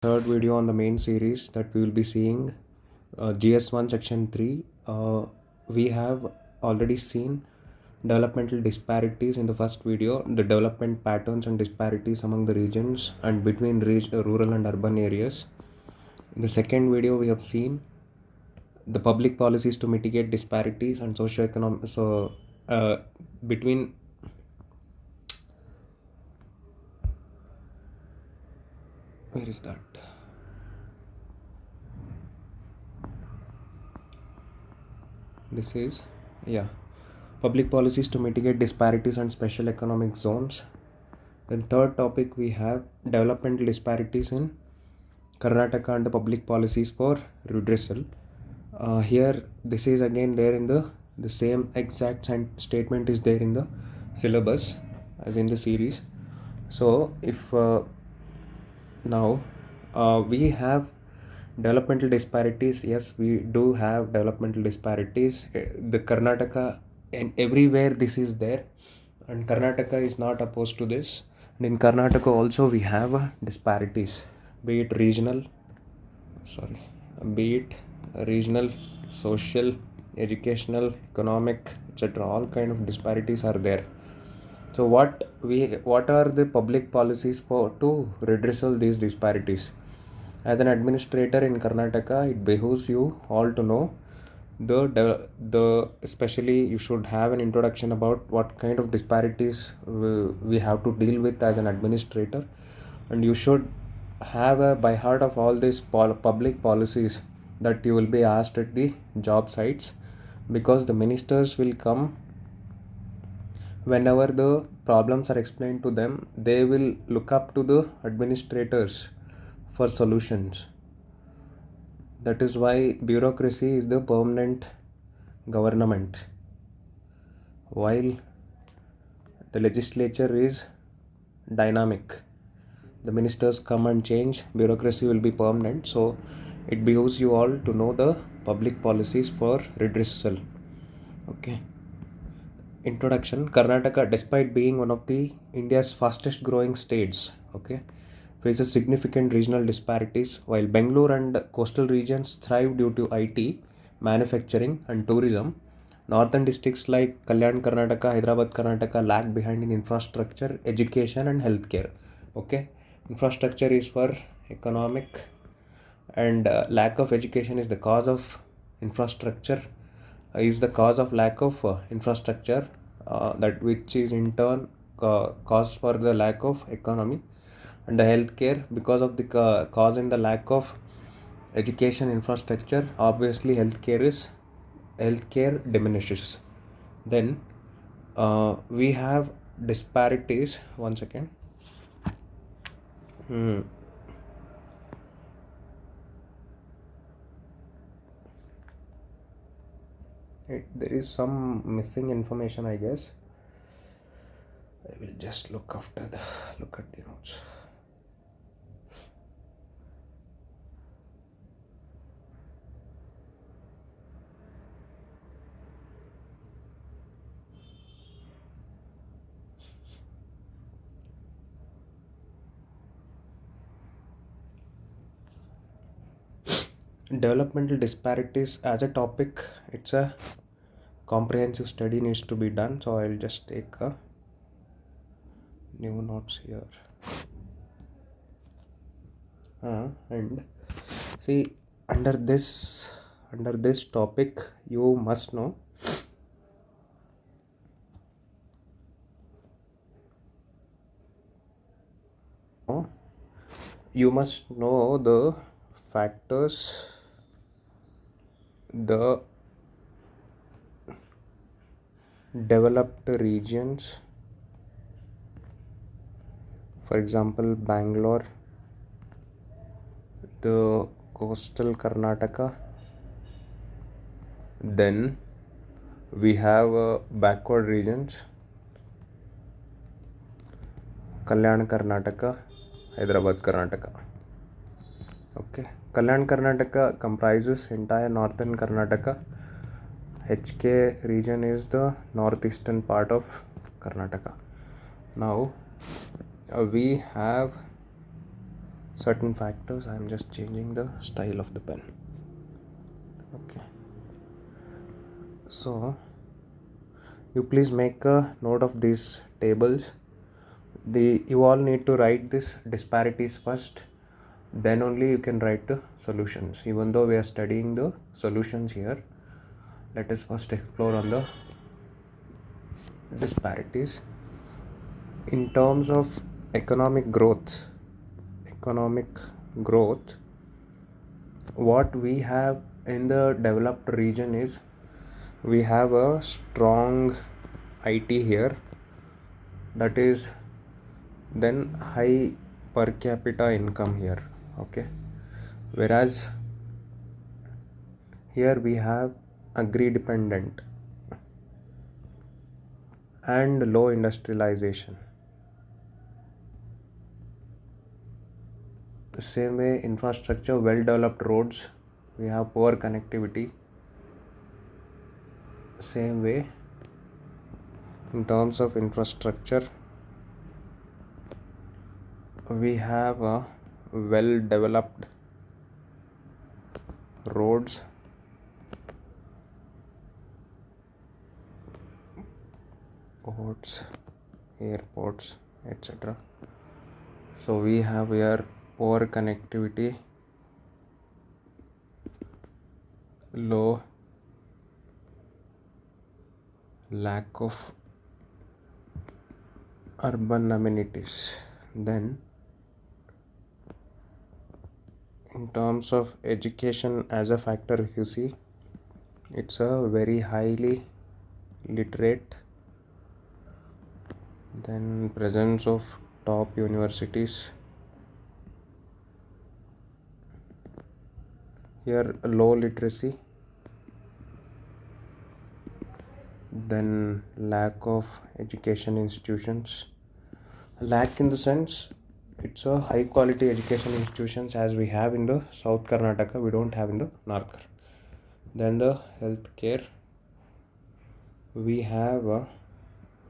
Third video on the main series that we will be seeing, GS1 section 3. We have already seen developmental disparities in the first video, the development patterns and disparities among the regions and between rural and urban areas. In the second video, we have seen the public policies to mitigate disparities and socio-economic, between where is that? This is, yeah, public policies to mitigate disparities and special economic zones. Then third topic we have developmental disparities in Karnataka and the public policies for redressal. Here this is again there in the same exact statement is there in the syllabus as in the series. So if now we have developmental disparities, yes, we do have developmental disparities. The Karnataka, and everywhere this is there, and Karnataka is not opposed to this. And in Karnataka also we have disparities, be it regional, be it regional, social, educational, economic, etc. All kind of disparities are there. So what are the public policies for to redressal these disparities? As an administrator in Karnataka, it behooves you all to know the especially you should have an introduction about what kind of disparities we have to deal with as an administrator, and you should have a by heart of all these public policies that you will be asked at the job sites, because the ministers will come. Whenever the problems are explained to them, they will look up to the administrators for solutions. That is why bureaucracy is the permanent government, while the legislature is dynamic. The ministers come and change, bureaucracy will be permanent. So it behooves you all to know the public policies for redressal. Okay. Introduction. Karnataka, despite being one of the India's fastest growing states, faces significant regional disparities. While Bangalore and coastal regions thrive due to IT, manufacturing, and tourism, northern districts like Kalyan Karnataka, Hyderabad Karnataka lag behind in infrastructure, education, and healthcare. Okay, infrastructure is for economic, and lack of education is the cause of infrastructure. Is the cause of lack of infrastructure, that which is in turn cause for the lack of economy. And the healthcare, because of the cause in the lack of education infrastructure, obviously healthcare diminishes. Then we have disparities. One second. There is some missing information, I guess. I will just look at the notes. Developmental disparities as a topic, it's a comprehensive study needs to be done. So I'll just take a new notes here. And see, under this topic, you must know the factors, the developed regions, for example Bangalore, the coastal Karnataka. Then we have backward regions, Kalyan Karnataka, Hyderabad Karnataka. Okay, Kalyan Karnataka comprises entire northern Karnataka. HK region is the northeastern part of Karnataka. Now we have certain factors. I'm just changing the style of the pen. Okay, so you please make a note of these tables. You all need to write these disparities first, then only you can write the solutions. Even though we are studying the solutions here, let us first explore on the disparities. In terms of economic growth, what we have in the developed region is we have a strong IT here, that is then high per capita income here. Okay, whereas here we have agri dependent and low industrialization. The same way, infrastructure, well developed roads, we have poor connectivity. Same way, in terms of infrastructure, we have a well developed roads, ports, airports, etc. So we have here poor connectivity, low, lack of urban amenities. Then in terms of education as a factor, if you see, it's a very highly literate. Then presence of top universities. Here low literacy. Then lack of education institutions. Lack in the sense it's a high quality education institutions as we have in the South Karnataka, we don't have in the North Karnataka. Then the healthcare, we have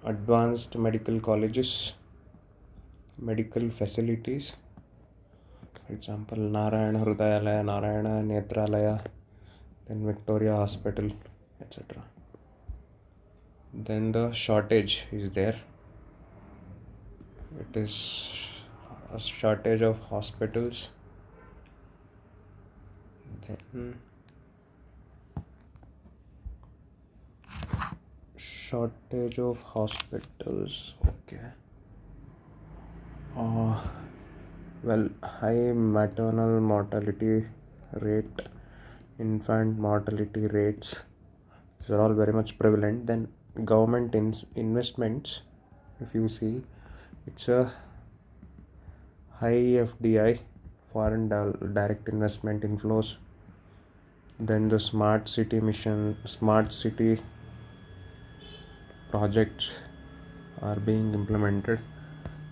advanced medical colleges, medical facilities, for example Narayana Hrudayalaya, Narayana Netralaya, then Victoria Hospital, etc. Then the shortage is there. It is a shortage of hospitals. Then shortage of hospitals. Okay. Well, high maternal mortality rate, infant mortality rates, these are all very much prevalent. Then government investments, if you see, it's a high FDI, foreign direct investment inflows. Then the smart city mission, smart city projects are being implemented.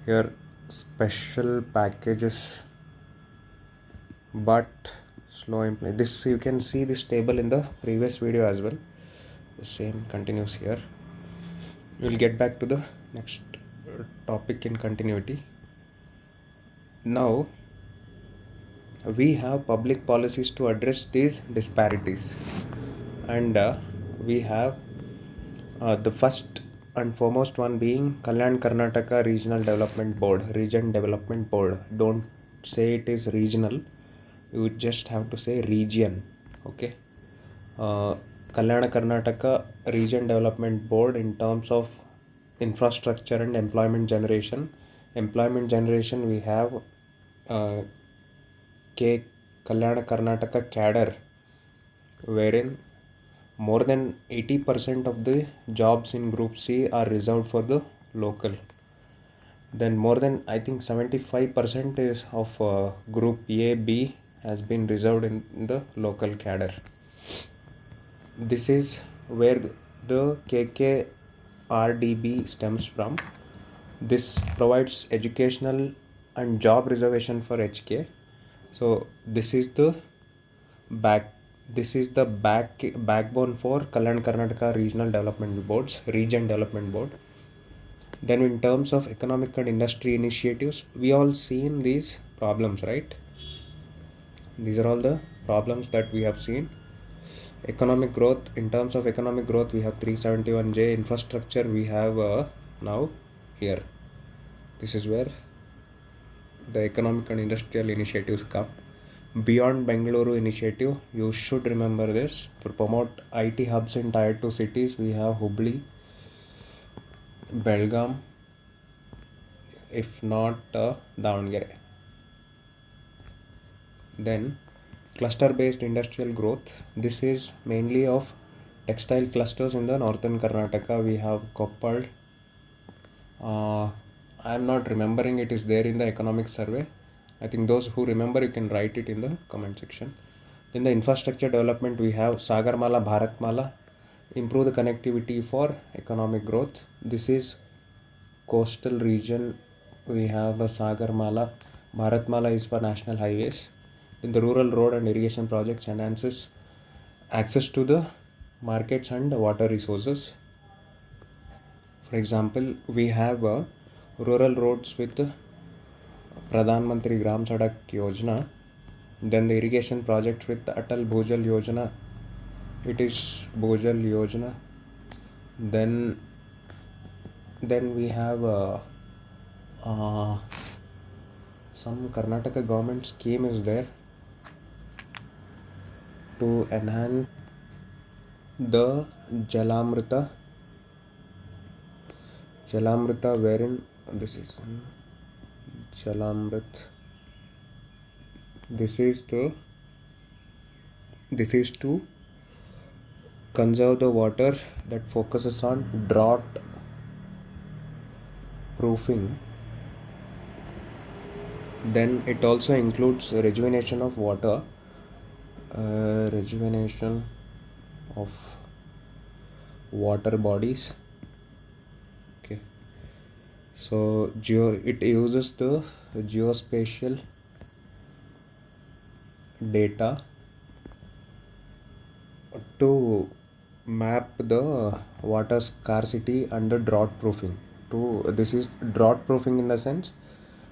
Here special packages but slow implement. This you can see this table in the previous video as well. The same continues here. We will get back to the next topic in continuity. Now we have public policies to address these disparities, and we have the first and foremost one being Kalyan Karnataka Regional Development Board, Region Development Board. Don't say it is regional, you just have to say region. Okay. Kalyana Karnataka Region Development Board, in terms of infrastructure and employment generation. Employment generation, we have Kalyana Karnataka cadre, wherein more than 80% of the jobs in Group C are reserved for the local. Then more than, I think, 75% is of Group A, B has been reserved in the local cadre. This is where the KKRDB stems from. This provides educational and job reservation for HK. So this is the backbone for Kalyan Karnataka Regional Development Boards, Region Development Board. Then in terms of economic and industry initiatives, we all seen these problems, right? These are all the problems that we have seen. Economic growth, in terms of economic growth, we have 371J. Infrastructure, we have now here. This is where the economic and industrial initiatives come. Beyond Bengaluru initiative, you should remember this. To promote IT hubs in tier 2 cities, we have Hubli, Belgaum, if not Davangere. Then cluster based industrial growth. This is mainly of textile clusters in the northern Karnataka. We have Koppal. I am not remembering, it is there in the economic survey. I think those who remember, you can write it in the comment section. Then the infrastructure development, we have Sagarmala, Bharatmala, improve the connectivity for economic growth. This is coastal region. We have the Sagarmala. Bharatmala is for national highways. Then the rural road and irrigation projects enhances access to the markets and water resources. For example, we have rural roads with Pradhan Mantri Gram Sadak Yojana. Then the irrigation project with Atal Bhujal Yojana. It is Bhujal Yojana. Then we have some Karnataka government scheme is there to enhance the Jalamrita, wherein this is Jalamrit. This is to conserve the water, that focuses on drought proofing. Then it also includes rejuvenation of water, rejuvenation of water bodies. Okay, so it uses the geospatial data to map the water scarcity and the drought proofing. This is drought proofing in the sense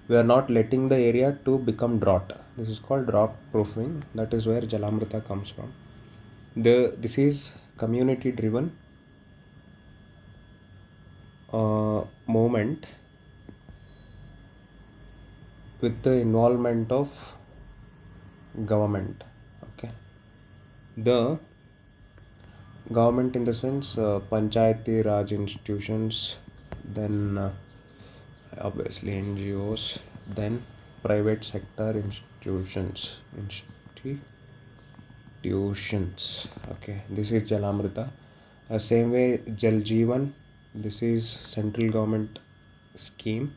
we are not letting the area to become drought. This is called drought proofing. That is where Jalamrita comes from. This is community driven movement with the involvement of government. Okay, the government in the sense Panchayati Raj institutions, then obviously NGOs, then private sector institutions. Okay, this is Jalamrita. Same way Jal Jeevan, this is central government scheme,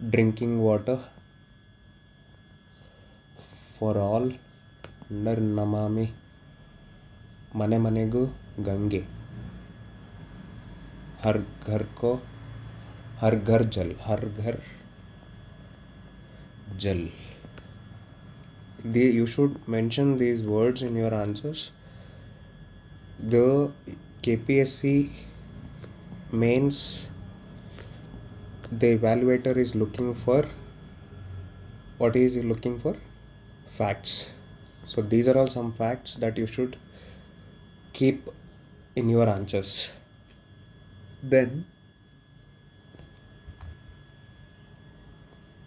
drinking water for all under Namami Mane Manegu Gange, Har Ghar Jal. You should mention these words in your answers. The KPSC mains, the evaluator is looking for, what is he looking for? Facts. So these are all some facts that you should keep in your answers. Then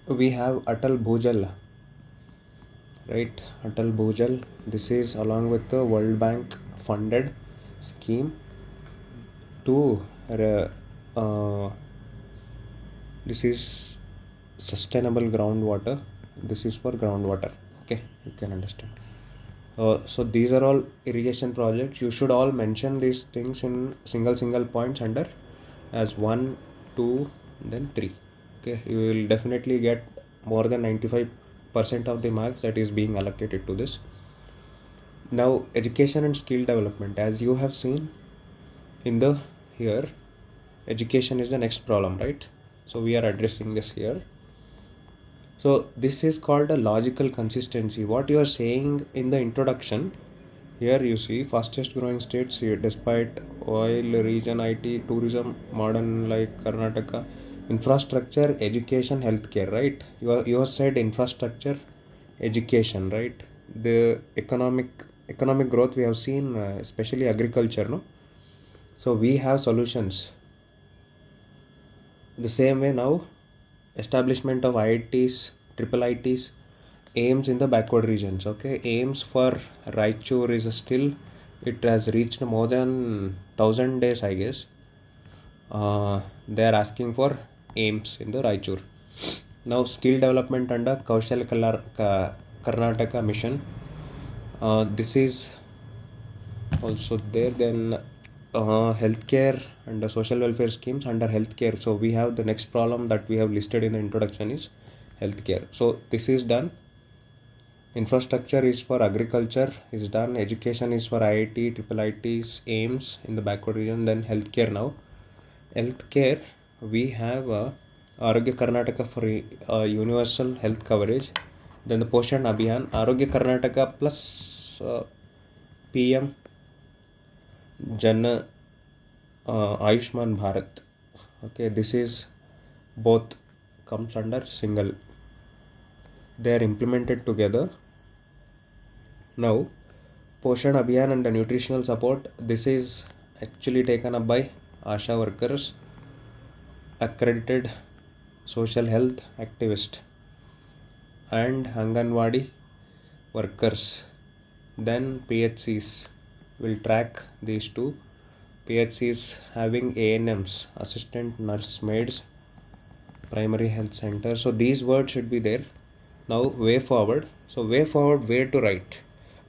we have Atal Bhujal, right? Atal Bhujal, this is along with the World Bank funded scheme to this is sustainable groundwater. This is for groundwater. Okay, you can understand. So these are all irrigation projects. You should all mention these things in single points under as 1, 2, then 3. Okay, you will definitely get more than 95% of the marks that is being allocated to this. Now education and skill development, as you have seen in the here, education is the next problem, right? So we are addressing this here. So this is called a logical consistency. What you are saying in the introduction, here you see fastest growing states here, despite oil, region, IT, tourism, modern like Karnataka, Infrastructure, education, healthcare, right? You said infrastructure, education, right? The economic growth we have seen, especially agriculture, no? So we have solutions. The same way now, establishment of IITs, triple ITs, aims in the backward regions. Okay, aims for Raichur is still, it has reached more than 1,000 days, I guess. They are asking for aims in the Raichur. Now, skill development under Karnataka mission. This is also there. Then healthcare and the social welfare schemes under healthcare. So we have the next problem that we have listed in the introduction is healthcare. So this is done. Infrastructure is for agriculture is done. Education is for IIT, triple ITs, aims in the backward region. Then healthcare now. Healthcare, we have Arogya Karnataka for universal health coverage. Then the Poshan Abhiyan, Arogya Karnataka plus PM Jan Ayushman Bharat. Okay, this is both comes under single. They are implemented together. Now, Poshan Abhiyan and the nutritional support. This is actually taken up by ASHA workers, accredited social health activist, and Anganwadi workers. Then PHCs will track these two. PHCs having ANMs, assistant nurse maids, primary health center. So these words should be there. Now way forward. So way forward, where to write?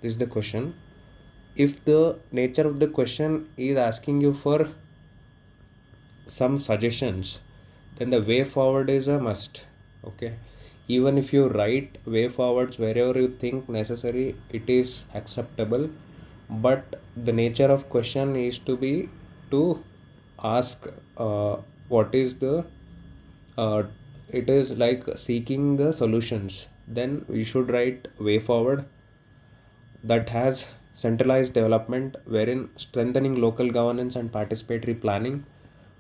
This is the question. If the nature of the question is asking you for some suggestions, then the way forward is a must. Okay, even if you write way forwards wherever you think necessary, it is acceptable, but the nature of question is to be to ask what is the it is like seeking the solutions. Then we should write way forward that has centralized development wherein strengthening local governance and participatory planning,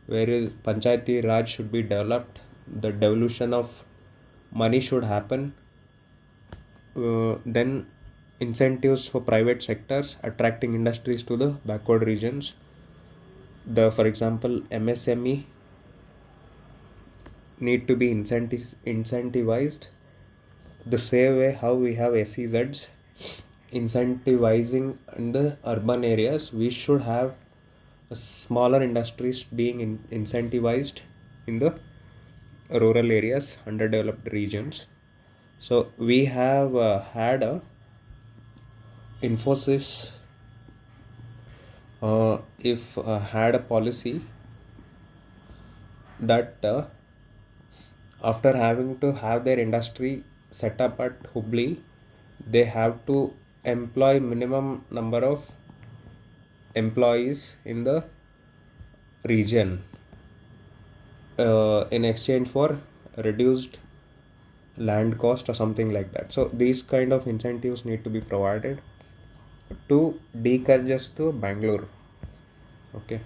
whereas Panchayati Raj should be developed, the devolution of money should happen, then incentives for private sectors, attracting industries to the backward regions. The, for example, MSME need to be incentivized the same way how we have SEZs incentivizing in the urban areas. We should have smaller industries being incentivized in the rural areas, underdeveloped regions. So we have had a Infosys if had a policy that after having to have their industry set up at Hubli, they have to employ minimum number of employees in the region in exchange for reduced land cost or something like that. So these kind of incentives need to be provided to decongest to Bangalore. Okay,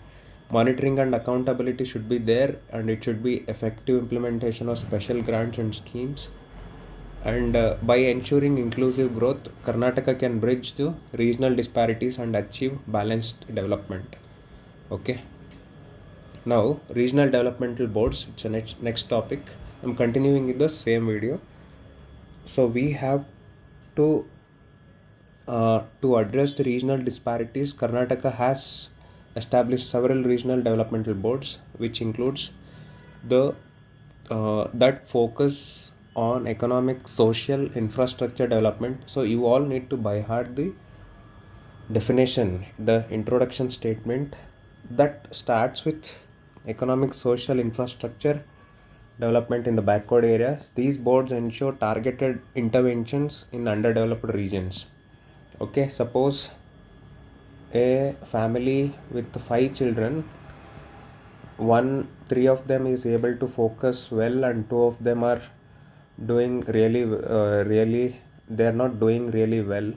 monitoring and accountability should be there, and it should be effective implementation of special grants and schemes. And by ensuring inclusive growth, Karnataka can bridge the regional disparities and achieve balanced development. Okay, now regional developmental boards, it's a next topic. I'm continuing in the same video. So we have to address the regional disparities. Karnataka has established several regional developmental boards, which includes the that focus on economic, social, infrastructure development. So you all need to by heart the definition, the introduction statement that starts with economic, social, infrastructure development in the backward areas. These boards ensure targeted interventions in underdeveloped regions. Okay, suppose a family with 5 children, three of them is able to focus well and two of them are doing really they are not doing really well.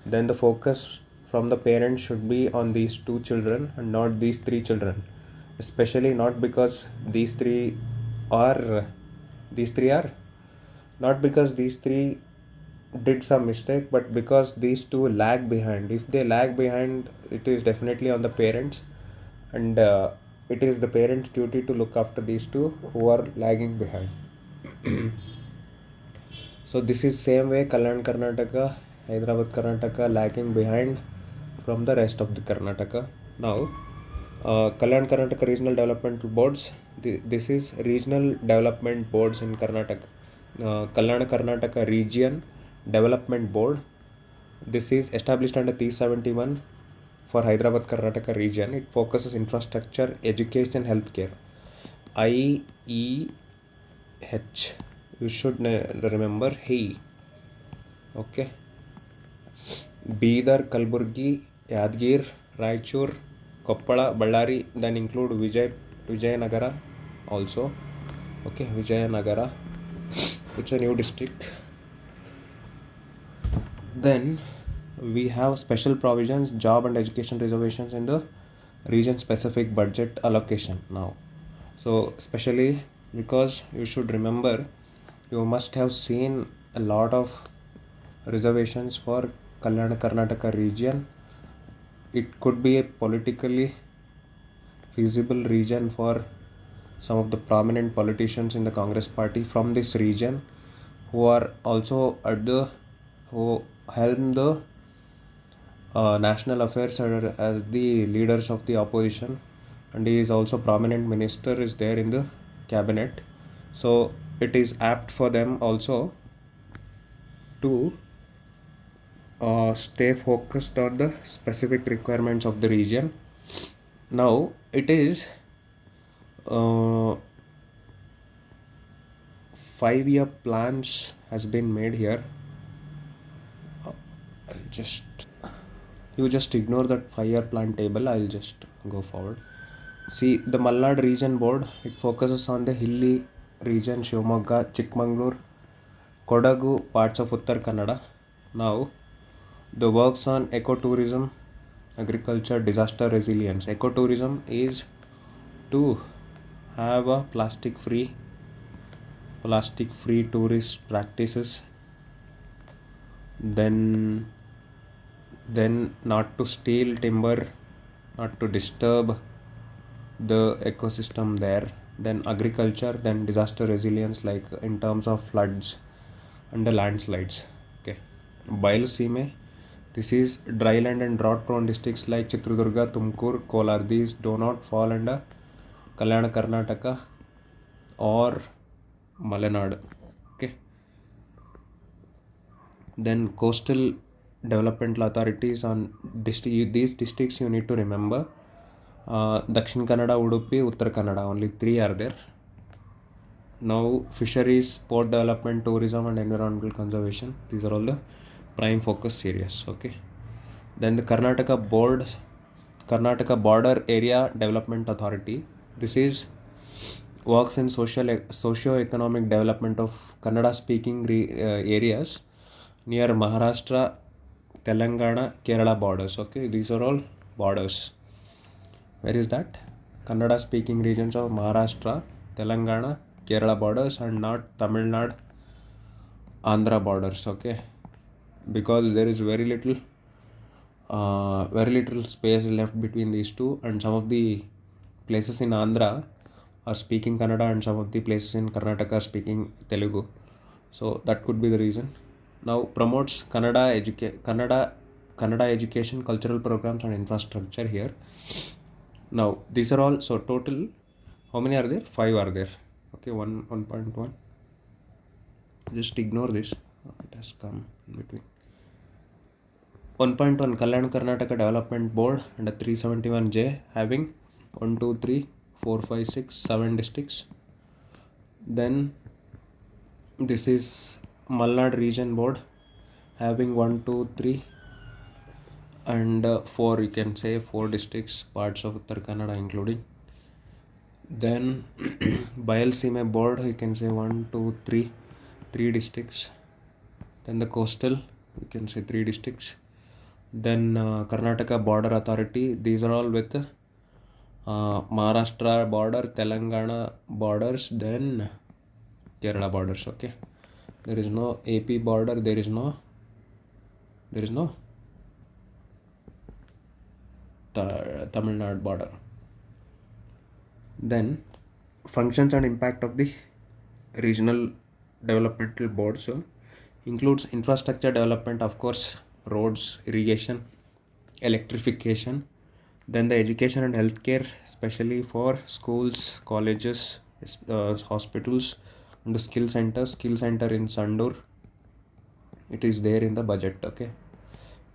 Then the focus from the parents should be on these 2 children and not these 3 children, especially not because these three are these three are not because these three did some mistake, but because these two lag behind. If they lag behind, it is definitely on the parents, and it is the parents' duty to look after these two who are lagging behind. So this is same way Kalyan Karnataka, Hyderabad Karnataka lagging behind from the rest of the Karnataka. Now, Kalyan Karnataka Regional Development Boards. This is regional development boards in Karnataka. Kalyan Karnataka Region Development Board. This is established under 371 for Hyderabad Karnataka region. It focuses infrastructure, education, healthcare. IEH. You should remember he. Okay. Bidar, Kalburgi, Yadgir, Raichur, Koppala, Ballari, then include Vijayanagara also. Okay, Vijayanagara. It's a new district. Then we have special provisions, job and education reservations in the region specific budget allocation now. So especially because you should remember, you must have seen a lot of reservations for Kalyan Karnataka region. It could be a politically feasible region for some of the prominent politicians in the Congress party from this region who are also who helm the national affairs as the leaders of the opposition, and he is also prominent minister is there in the cabinet. So it is apt for them also to stay focused on the specific requirements of the region. Now it is 5-year plans has been made here. You just ignore that 5-year plan table. I'll just go forward. See, the Malnad region board, it focuses on the hilly region, Shivamogga, Chikmagalur, Kodagu, parts of Uttar Kannada. Now, the works on ecotourism, agriculture, disaster resilience. Ecotourism is to have a plastic free tourist practices, then not to steal timber, not to disturb the ecosystem there, then agriculture, then disaster resilience like in terms of floods and the landslides. Okay, Bayelseeme, this is dryland and drought prone districts like Chitradurga, Tumkur, Kolar. These do not fall under Kalyan Karnataka or Malenad. Okay, then coastal developmental authorities on these districts you need to remember. Dakshin Kannada, Udupi, Uttar Kannada, only 3 are there. Now fisheries, port development, tourism and environmental conservation, these are all the prime focus areas. Okay, then the Karnataka Border Area Development Authority. This is works in socio-economic development of Kannada speaking areas near Maharashtra, Telangana, Kerala borders. Okay, these are all borders. Where is that? Kannada speaking regions of Maharashtra, Telangana, Kerala borders, and not Tamil Nadu, Andhra borders. Okay, because there is very little space left between these two, and some of the places in Andhra are speaking Kannada and some of the places in Karnataka are speaking Telugu. So that could be the reason. Now promotes Kannada education, cultural programs and infrastructure here. Now these are all, so total how many are there? 5 are there. Okay, 1.1. Just ignore this. It has come in between. 1.1 Kalyan Karnataka Development Board under 371J having 1, 2, 3, 4, 5, 6, 7 districts. Then this is Malnad Region Board having 1, 2, 3 and 4, you can say 4 districts, parts of Uttar Kannada including. Then Bayelseeme Board, you can say 1, 2, 3 districts. Then the coastal, you can say 3 districts. Then Karnataka Border Authority, these are all with Maharashtra border, Telangana borders, then Kerala borders. Okay, there is no AP border. There is no Tamil Nadu border. Then functions and impact of the regional developmental board. So includes infrastructure development, of course, roads, irrigation, electrification. Then the education and healthcare, especially for schools, colleges, hospitals, and the skill center in Sandur. It is there in the budget. Okay,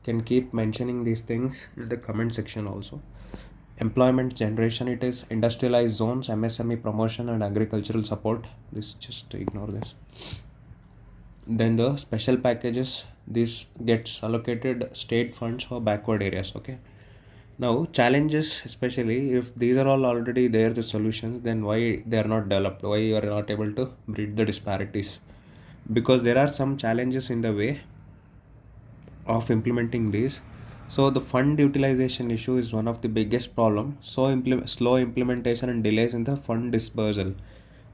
can keep mentioning these things in the comment section also. Employment generation, it is industrialized zones, MSME promotion, and agricultural support. This, just ignore this. Then the special packages, this gets allocated state funds for backward areas. Okay, now challenges, especially if these are all already there, the solutions, then why they are not developed, why you are not able to bridge the disparities? Because there are some challenges in the way of implementing these. So the fund utilization issue is one of the biggest problem. So slow implementation and delays in the fund dispersal.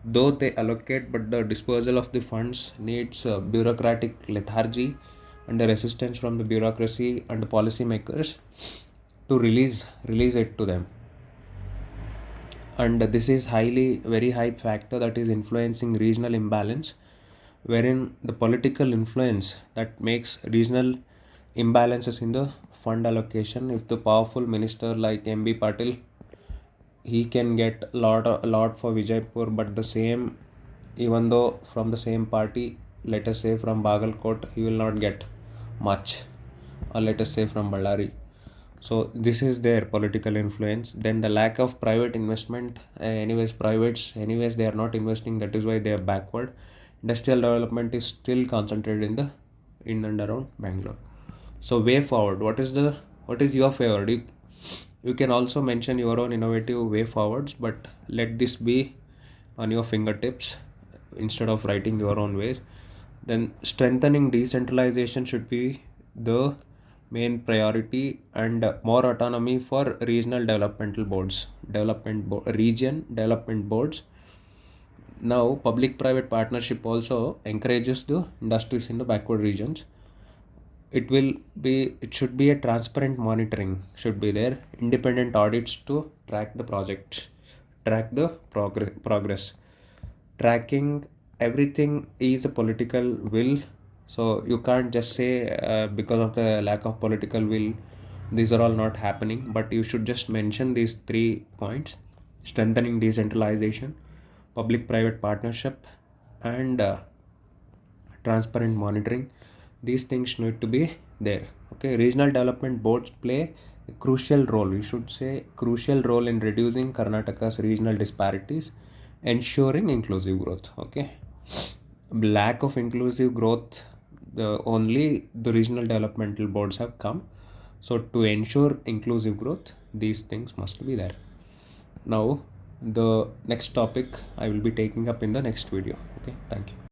Though they allocate, but the dispersal of the funds needs bureaucratic lethargy and the resistance from the bureaucracy and the policymakers to release it to them. And this is very high factor that is influencing regional imbalance, wherein the political influence that makes regional imbalances in the fund allocation. If the powerful minister like MB Patil, he can get a lot for Vijaypur, but the same, even though from the same party, let us say from Bagalkot, he will not get much, or let us say from Ballari. So this is their political influence. Then the lack of private investment, anyways privates, anyways they are not investing, that is why they are backward. Industrial development is still concentrated in and around Bangalore. So way forward, what is your favorite? You can also mention your own innovative way forwards, but let this be on your fingertips instead of writing your own ways. Then strengthening decentralization should be the main priority, and more autonomy for regional developmental boards, region development boards. Now public private partnership also encourages the industries in the backward regions. It should be a transparent monitoring should be there, independent audits to track the projects, track the progress. Tracking everything is a political will, so you can't just say because of the lack of political will these are all not happening, but you should just mention these 3 points: strengthening decentralization, public private partnership, and transparent monitoring. These things need to be there. Okay, regional development boards play a crucial role, we should say crucial role, in reducing Karnataka's regional disparities, ensuring inclusive growth. Okay, lack of inclusive growth, only the regional developmental boards have come. So to ensure inclusive growth, these things must be there. Now the next topic I will be taking up in the next video. Okay, thank you.